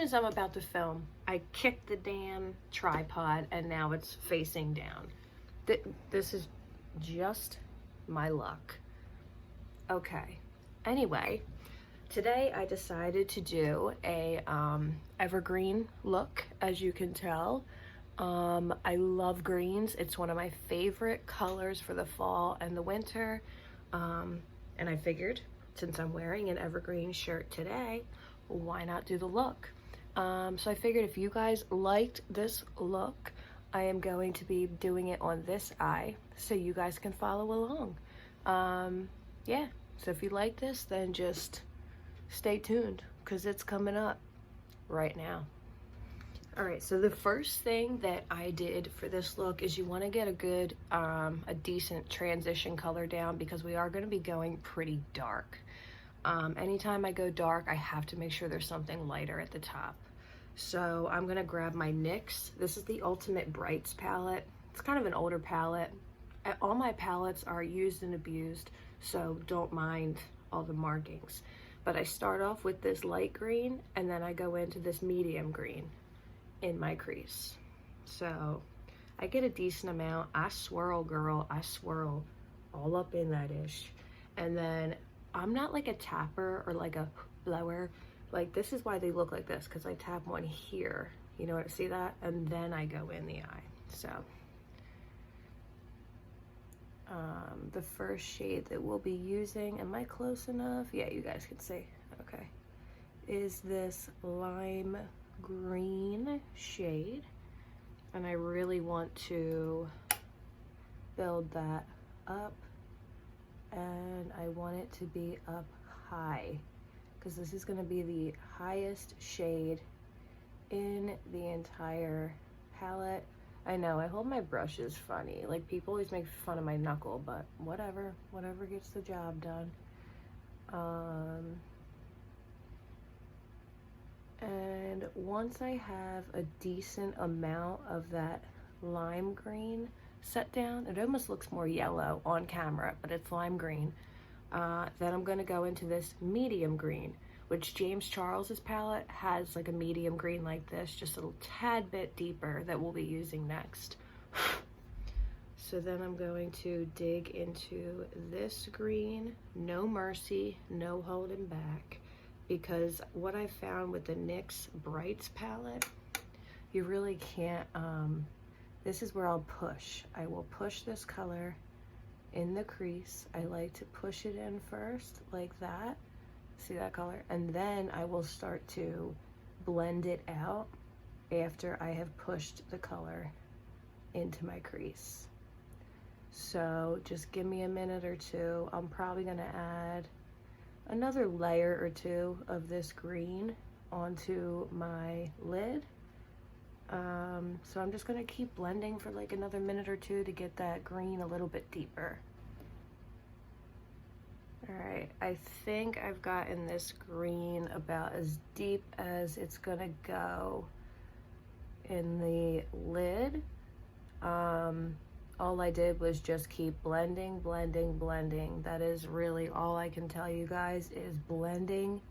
as I'm about to film, I kicked the damn tripod and now it's facing down. This is just my luck. Okay, anyway, today I decided to do a evergreen look, as you can tell. I love greens. It's one of my favorite colors for the fall and the winter. And I figured, since I'm wearing an evergreen shirt today, why not do the look? So I figured if you guys liked this look, I am going to be doing it on this eye so you guys can follow along. Yeah, so if you like this, then just stay tuned because it's coming up right now. All right, so the first thing that I did for this look is you want to get a good, a decent transition color down because we are going to be going pretty dark. Anytime I go dark, I have to make sure there's something lighter at the top. So I'm gonna grab my NYX. This is the Ultimate Brights palette. It's kind of an older palette. All my palettes are used and abused, so don't mind all the markings. But I start off with this light green, and then I go into this medium green in my crease. So I get a decent amount. I swirl, girl. I swirl all up in that ish. And then I'm not like a tapper or like a blower. Like, this is why they look like this, because I tap one here, you know what, see that? And then I go in the eye. So the first shade that we'll be using, am I close enough? Yeah, you guys can see. Okay, is this lime green shade, and I really want to build that up, and I want it to be up high, because this is going to be the highest shade in the entire palette. I know, I hold my brushes funny. Like, people always make fun of my knuckle, but whatever gets the job done. And once I have a decent amount of that lime green set down, it almost looks more yellow on camera, but it's lime green. Then I'm gonna go into this medium green, which James Charles's palette has like a medium green like this, just a little tad bit deeper, that we'll be using next. So then I'm going to dig into this green, no mercy, no holding back, because what I found with the NYX Brights palette, you really can't, this is where I'll push. I will push this color in the crease. I like to push it in first, like that. See that color? And then I will start to blend it out after I have pushed the color into my crease. So just give me a minute or two. I'm probably gonna add another layer or two of this green onto my lid. So I'm just gonna keep blending for like another minute or two to get that green a little bit deeper. All right, I think I've gotten this green about as deep as it's gonna go in the lid. All I did was just keep blending, blending, blending. That is really all I can tell you guys, is blending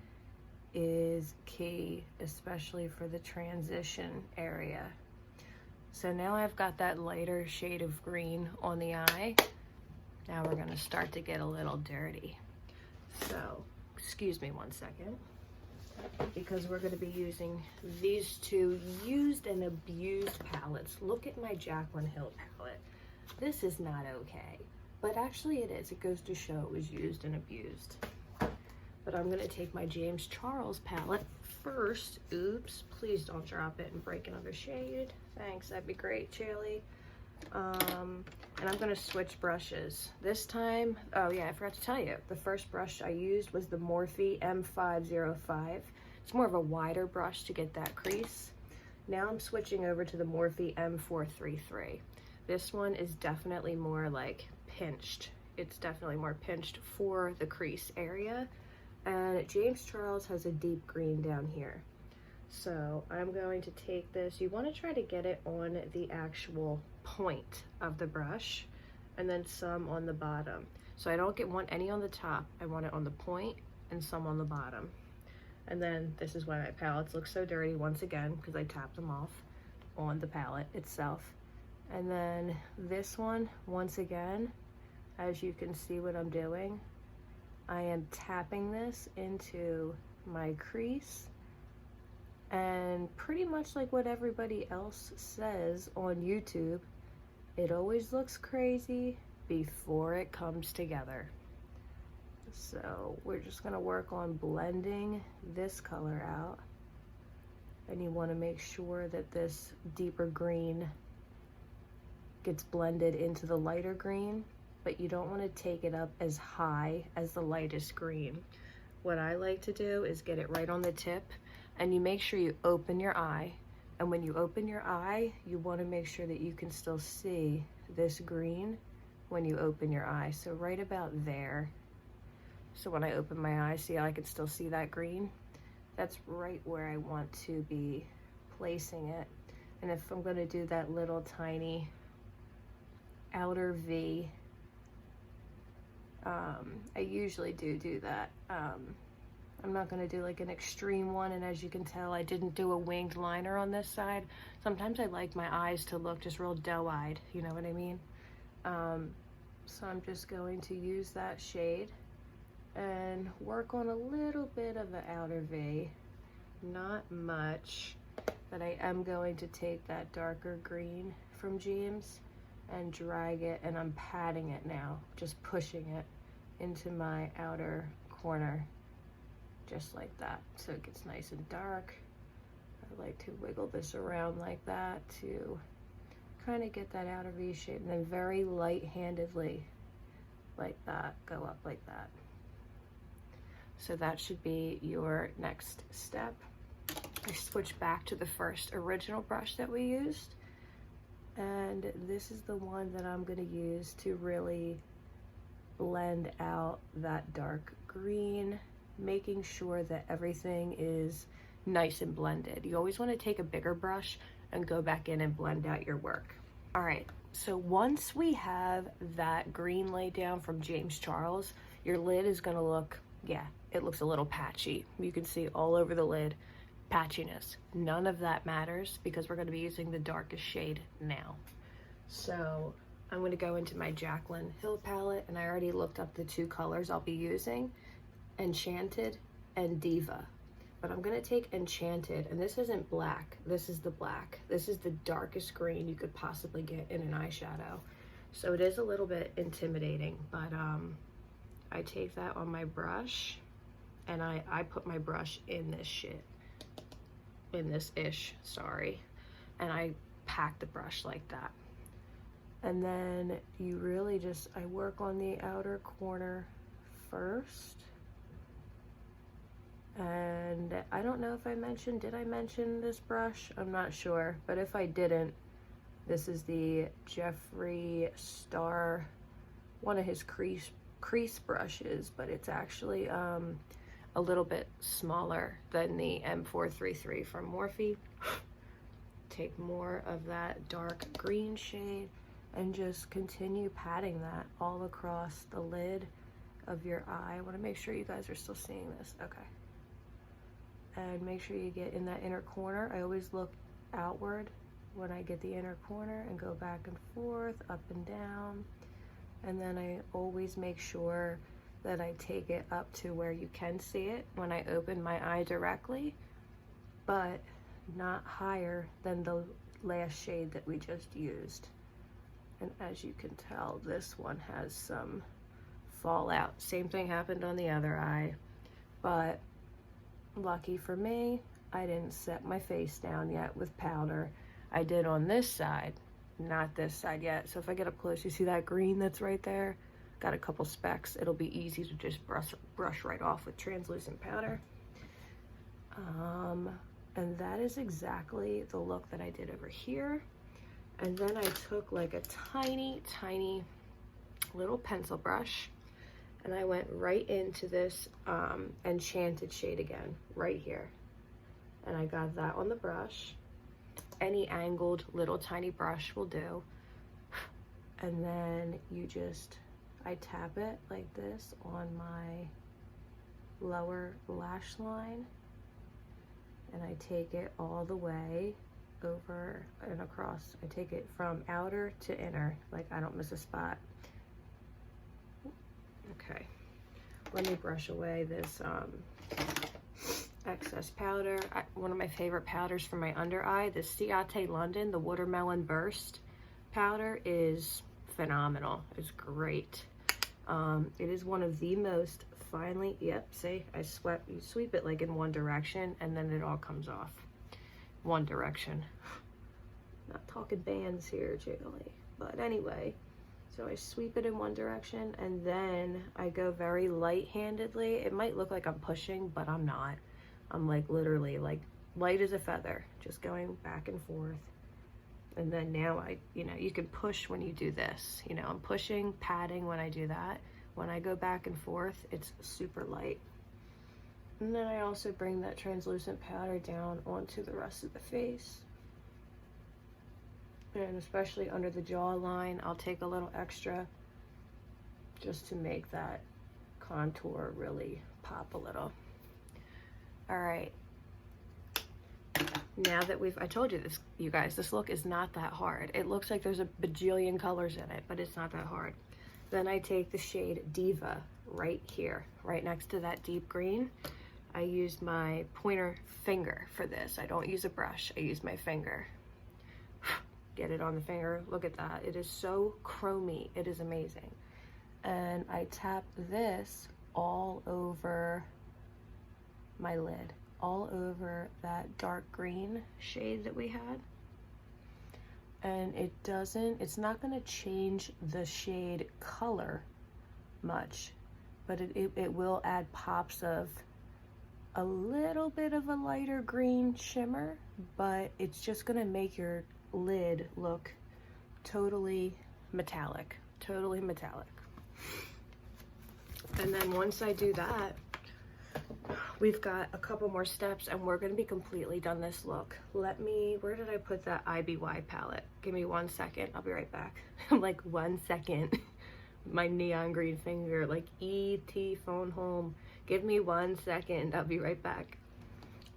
is key, especially for the transition area. So now I've got that lighter shade of green on the eye. Now we're gonna start to get a little dirty. So, excuse me one second, because we're gonna be using these two used and abused palettes. Look at my Jaclyn Hill palette. This is not okay, but actually it is. It goes to show it was used and abused. But I'm gonna take my James Charles palette first. Oops, please don't drop it and break another shade. Thanks, that'd be great, Chili. And I'm gonna switch brushes. This time, oh yeah, I forgot to tell you, the first brush I used was the Morphe M505. It's more of a wider brush to get that crease. Now I'm switching over to the Morphe M433. This one is definitely more like pinched. It's definitely more pinched for the crease area. And James Charles has a deep green down here. So I'm going to take this. You want to try to get it on the actual point of the brush, and then some on the bottom. So I don't want any on the top. I want it on the point and some on the bottom. And then this is why my palettes look so dirty once again, because I tapped them off on the palette itself. And then this one, once again, as you can see what I'm doing, I am tapping this into my crease, and pretty much like what everybody else says on YouTube, it always looks crazy before it comes together. So we're just gonna work on blending this color out, and you want to make sure that this deeper green gets blended into the lighter green, but you don't want to take it up as high as the lightest green. What I like to do is get it right on the tip, and you make sure you open your eye, and when you open your eye, you want to make sure that you can still see this green when you open your eye. So right about there. So when I open my eye, see how I can still see that green? That's right where I want to be placing it. And if I'm going to do that little tiny outer V, I usually do that. I'm not going to do like an extreme one, and as you can tell, I didn't do a winged liner on this side. Sometimes I like my eyes to look just real doe-eyed, you know what I mean? So I'm just going to use that shade and work on a little bit of an outer V, not much, but I am going to take that darker green from James and drag it, and I'm patting it now, just pushing it into my outer corner, just like that, so it gets nice and dark. I like to wiggle this around like that to kind of get that outer V shape, and then very light-handedly, like that, go up like that. So that should be your next step. I switched back to the first original brush that we used, and this is the one that I'm going to use to really blend out that dark green, making sure that everything is nice and blended. You always want to take a bigger brush and go back in and blend out your work. All right, so once we have that green laid down from James Charles, your lid is going to look, yeah, it looks a little patchy. You can see all over the lid patchiness. None of that matters because we're going to be using the darkest shade now. So I'm going to go into my Jaclyn Hill palette, and I already looked up the two colors I'll be using, Enchanted and Diva. But I'm going to take Enchanted, and this isn't black, this is the black. This is the darkest green you could possibly get in an eyeshadow. So it is a little bit intimidating, but I take that on my brush, and I put my brush in this shit, in this ish, sorry, and I pack the brush like that. And then you really just, I work on the outer corner first. And I don't know if I mentioned, did I mention this brush? I'm not sure, but if I didn't, this is the Jeffree Star, one of his crease brushes, but it's actually a little bit smaller than the M433 from Morphe. Take more of that dark green shade and just continue patting that all across the lid of your eye. I want to make sure you guys are still seeing this. Okay. And make sure you get in that inner corner. I always look outward when I get the inner corner and go back and forth, up and down. And then I always make sure that I take it up to where you can see it when I open my eye directly, but not higher than the last shade that we just used. And as you can tell, this one has some fallout. Same thing happened on the other eye, but lucky for me, I didn't set my face down yet with powder. I did on this side, not this side yet. So if I get up close, you see that green that's right there? Got a couple specks. It'll be easy to just brush right off with translucent powder. And that is exactly the look that I did over here. And then I took like a tiny, tiny little pencil brush, and I went right into this Enchanted shade again, right here. And I got that on the brush. Any angled little tiny brush will do. And then you just, I tap it like this on my lower lash line, and I take it all the way over and across. I take it from outer to inner, like I don't miss a spot. Okay, let me brush away this excess powder. One of my favorite powders for my under eye, the Ciate London, the Watermelon Burst powder, is phenomenal. It's great. It is one of the most finely, yep, see, you sweep it like in one direction and then it all comes off. One direction. Not talking bands here, Jaclyn. But anyway, so I sweep it in one direction and then I go very light-handedly. It might look like I'm pushing, but I'm not. I'm like literally like light as a feather, just going back and forth. And then now you can push when you do this. I'm pushing, patting when I do that. When I go back and forth, it's super light. And then I also bring that translucent powder down onto the rest of the face. And especially under the jawline, I'll take a little extra just to make that contour really pop a little. All right. Now that I told you this, you guys, this look is not that hard. It looks like there's a bajillion colors in it, but it's not that hard. Then I take the shade Diva right here, right next to that deep green. I use my pointer finger for this. I don't use a brush, I use my finger. Get it on the finger, look at that. It is so chromy, it is amazing. And I tap this all over my lid, all over that dark green shade that we had. And it's not gonna change the shade color much, but it will add pops of a little bit of a lighter green shimmer, but it's just gonna make your lid look totally metallic, totally metallic. And then once I do that, we've got a couple more steps and we're gonna be completely done this look. Where did I put that IBY palette? Give me 1 second, I'll be right back. I'm like 1 second. My neon green finger, like E.T. phone home. Give me 1 second, I'll be right back.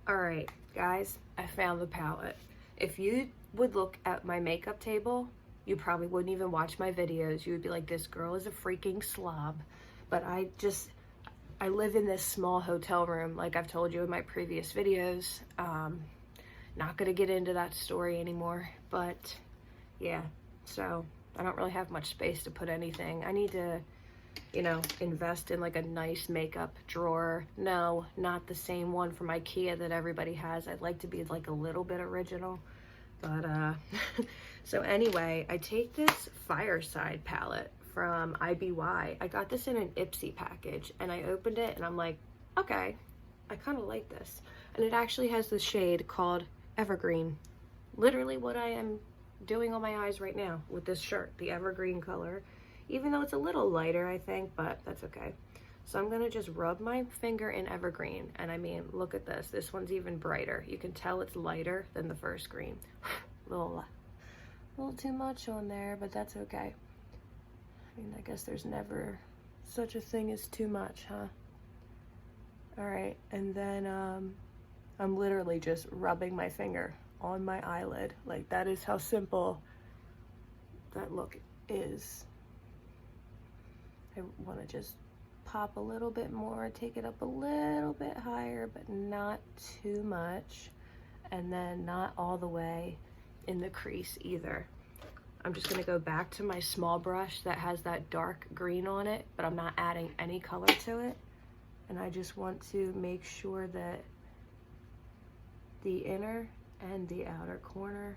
All right, guys, I found the palette. If you would look at my makeup table, you probably wouldn't even watch my videos. You would be like, this girl is a freaking slob. But I live in this small hotel room, like I've told you in my previous videos. Not gonna get into that story anymore, but yeah, so I don't really have much space to put anything. I need to, invest in like a nice makeup drawer. No, not the same one from IKEA that everybody has. I'd like to be like a little bit original, but so anyway, I take this Fireside palette from IBY. I got this in an Ipsy package and I opened it and I'm like, okay, I kind of like this. And it actually has the shade called Evergreen. Literally what I am doing on my eyes right now with this shirt, the Evergreen color, even though it's a little lighter, I think, but that's okay. So I'm gonna just rub my finger in Evergreen. And I mean, look at this. This one's even brighter. You can tell it's lighter than the first green. A little too much on there, but that's okay. I mean, I guess there's never such a thing as too much, huh? All right, and then I'm literally just rubbing my finger on my eyelid. Like, that is how simple that look is. I want to just pop a little bit more, take it up a little bit higher, but not too much, and then not all the way in the crease either. I'm just gonna go back to my small brush that has that dark green on it, but I'm not adding any color to it. And I just want to make sure that the inner and the outer corner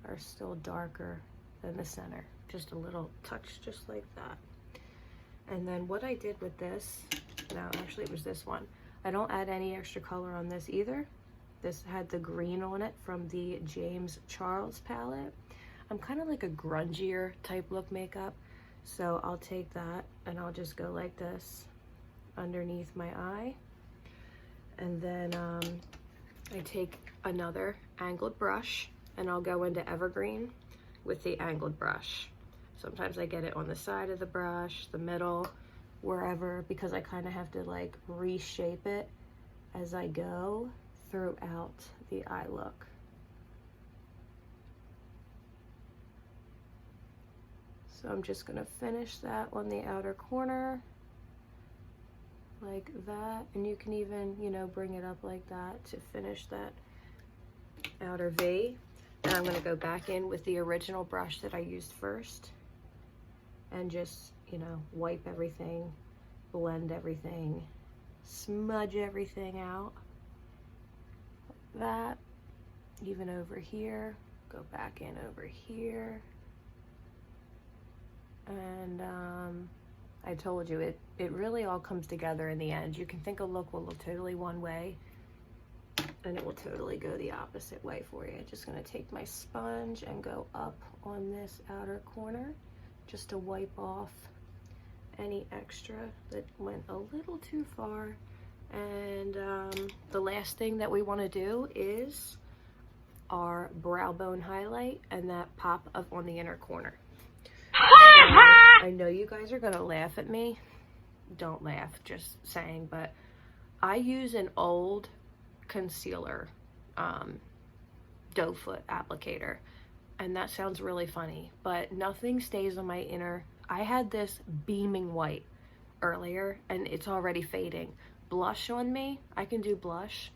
are still darker than the center. Just a little touch, just like that. And then what I did with this, no, actually it was this one. I don't add any extra color on this either. This had the green on it from the James Charles palette. I'm kind of like a grungier type look makeup, so I'll take that and I'll just go like this underneath my eye. And then I take another angled brush and I'll go into Evergreen with the angled brush. Sometimes I get it on the side of the brush, the middle, wherever, because I kind of have to like reshape it as I go throughout the eye look. So I'm just gonna finish that on the outer corner like that, and you can even, you know, bring it up like that to finish that outer V. And I'm gonna go back in with the original brush that I used first and just, you know, wipe everything, blend everything, smudge everything out. Like that. Even over here, go back in over here. And I told you, it really all comes together in the end. You can think a look will look totally one way, and it will totally go the opposite way for you. Just gonna take my sponge and go up on this outer corner just to wipe off any extra that went a little too far. And the last thing that we want to do is our brow bone highlight and that pop up on the inner corner. I know you guys are gonna laugh at me. Don't laugh, just saying, but I use an old concealer doe foot applicator, and that sounds really funny, but nothing stays on my inner. I had this beaming white earlier and it's already fading. Blush on me, I can do blush,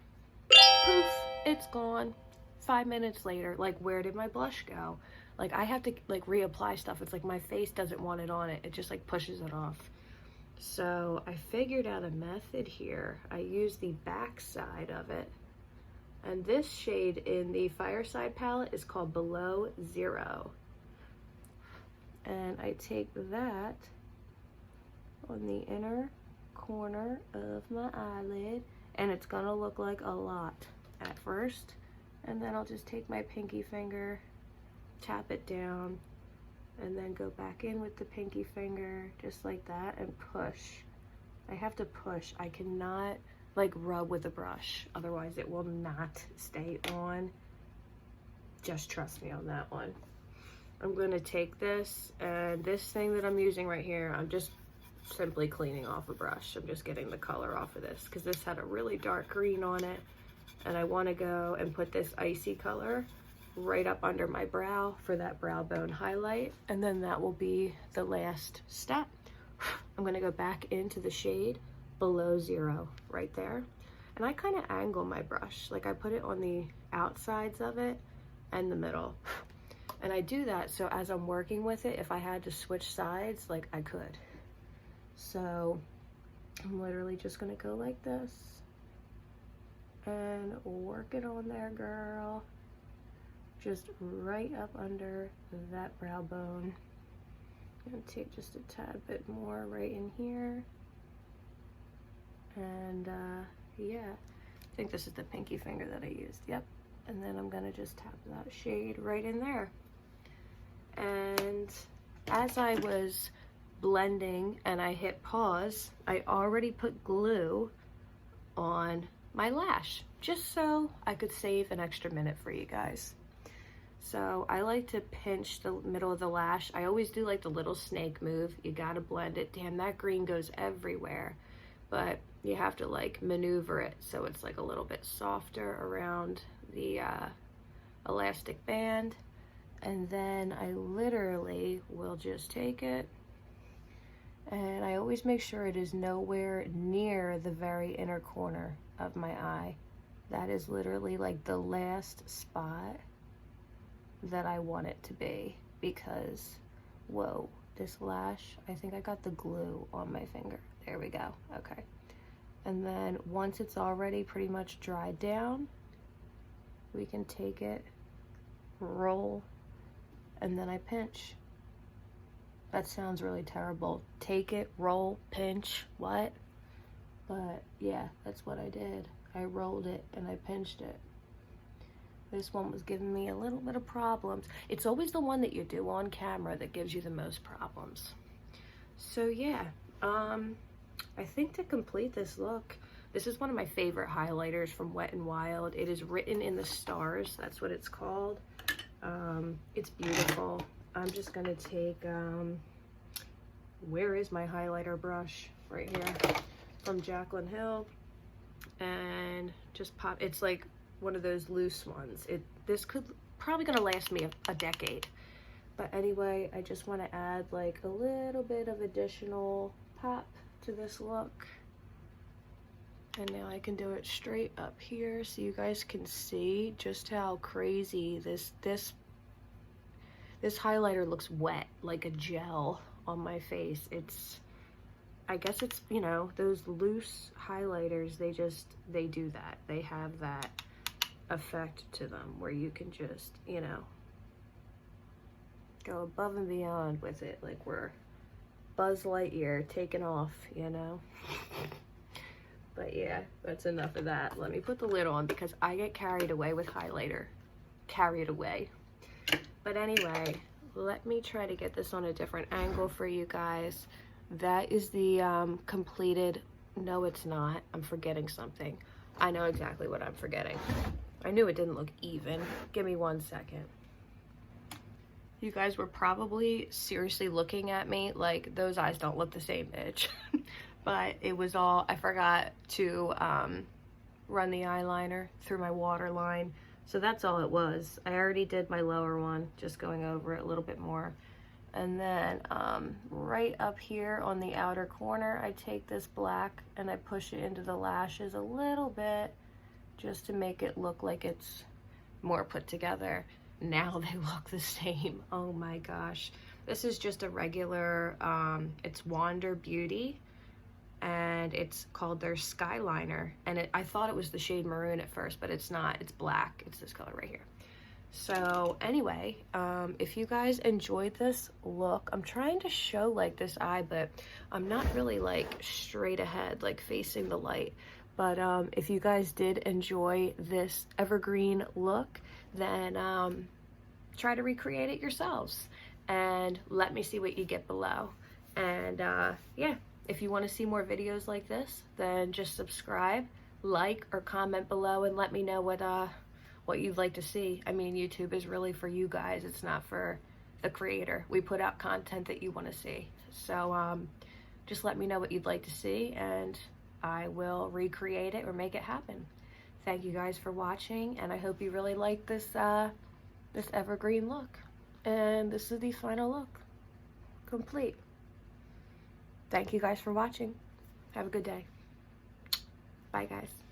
poof, it's gone. 5 minutes later, like, where did my blush go? Like, I have to like reapply stuff. It's like my face doesn't want it on it. It just like pushes it off. So I figured out a method here. I use the back side of it. And this shade in the Fireside palette is called Below Zero. And I take that on the inner corner of my eyelid, and it's gonna look like a lot at first. And then I'll just take my pinky finger, tap it down, and then go back in with the pinky finger just like that and push. I have to push. I cannot like rub with a brush, otherwise it will not stay on. Just trust me on that one. I'm going to take this, and this thing that I'm using right here, I'm just simply cleaning off a brush. I'm just getting the color off of this because this had a really dark green on it, and I want to go and put this icy color right up under my brow for that brow bone highlight, and then that will be the last step. I'm going to go back into the shade Below Zero right there, and I kind of angle my brush, like I put it on the outsides of it and the middle, and I do that so as I'm working with it, if I had to switch sides, like I could. So I'm literally just going to go like this and work it on there, girl. Just right up under that brow bone. I'm gonna take just a tad bit more right in here. And yeah, I think this is the pinky finger that I used, yep. And then I'm gonna just tap that shade right in there. And as I was blending and I hit pause, I already put glue on my lash, just so I could save an extra minute for you guys. So I like to pinch the middle of the lash. I always do like the little snake move. You gotta blend it. Damn, that green goes everywhere. But you have to like maneuver it so it's like a little bit softer around the elastic band. And then I literally will just take it, and I always make sure it is nowhere near the very inner corner of my eye. That is literally like the last spot that I want it to be, because whoa, this lash, I think I got the glue on my finger. There we go. Okay. And then once it's already pretty much dried down, we can take it, roll, and then I pinch. That sounds really terrible. Take it, roll, pinch, what? But yeah, that's what I did. I rolled it and I pinched it. This one was giving me a little bit of problems. It's always the one that you do on camera that gives you the most problems. So yeah, I think to complete this look, this is one of my favorite highlighters from Wet n Wild. It is Written in the Stars. That's what it's called. It's beautiful. I'm just gonna take, where is my highlighter brush? Right here, from Jaclyn Hill. and just pop. It's like one of those loose ones. This could probably gonna last me a decade. But anyway, I just want to add like a little bit of additional pop to this look. And now I can do it straight up here so you guys can see just how crazy this highlighter looks wet, like a gel on my face. I guess it's, you know, those loose highlighters, they do that. They have that effect to them where you can just, you know, go above and beyond with it, like we're Buzz Lightyear taking off, you know. But yeah, that's enough of that. Let me put the lid on because I get carried away with highlighter. Carried away. But anyway, let me try to get this on a different angle for you guys. That is the completed. No, it's not. I'm forgetting something. I know exactly what I'm forgetting. I knew it didn't look even. Give me 1 second. You guys were probably seriously looking at me like those eyes don't look the same, bitch. But it was all, I forgot to run the eyeliner through my waterline. So that's all it was. I already did my lower one, just going over it a little bit more. And then right up here on the outer corner, I take this black and I push it into the lashes a little bit just to make it look like it's more put together. Now they look the same. Oh my gosh. This is just a regular, it's Wander Beauty. And it's called their Skyliner, and I thought it was the shade maroon at first, but it's not. It's black. It's this color right here. So anyway, if you guys enjoyed this look, I'm trying to show like this eye, but I'm not really like straight ahead, like facing the light. But if you guys did enjoy this evergreen look, then try to recreate it yourselves and let me see what you get below. And yeah. If you want to see more videos like this, then just subscribe, like, or comment below and let me know what you'd like to see. I mean, YouTube is really for you guys. It's not for the creator. We put out content that you want to see. So just let me know what you'd like to see and I will recreate it or make it happen. Thank you guys for watching, and I hope you really like this, this evergreen look. And this is the final look. Complete. Thank you guys for watching. Have a good day. Bye, guys.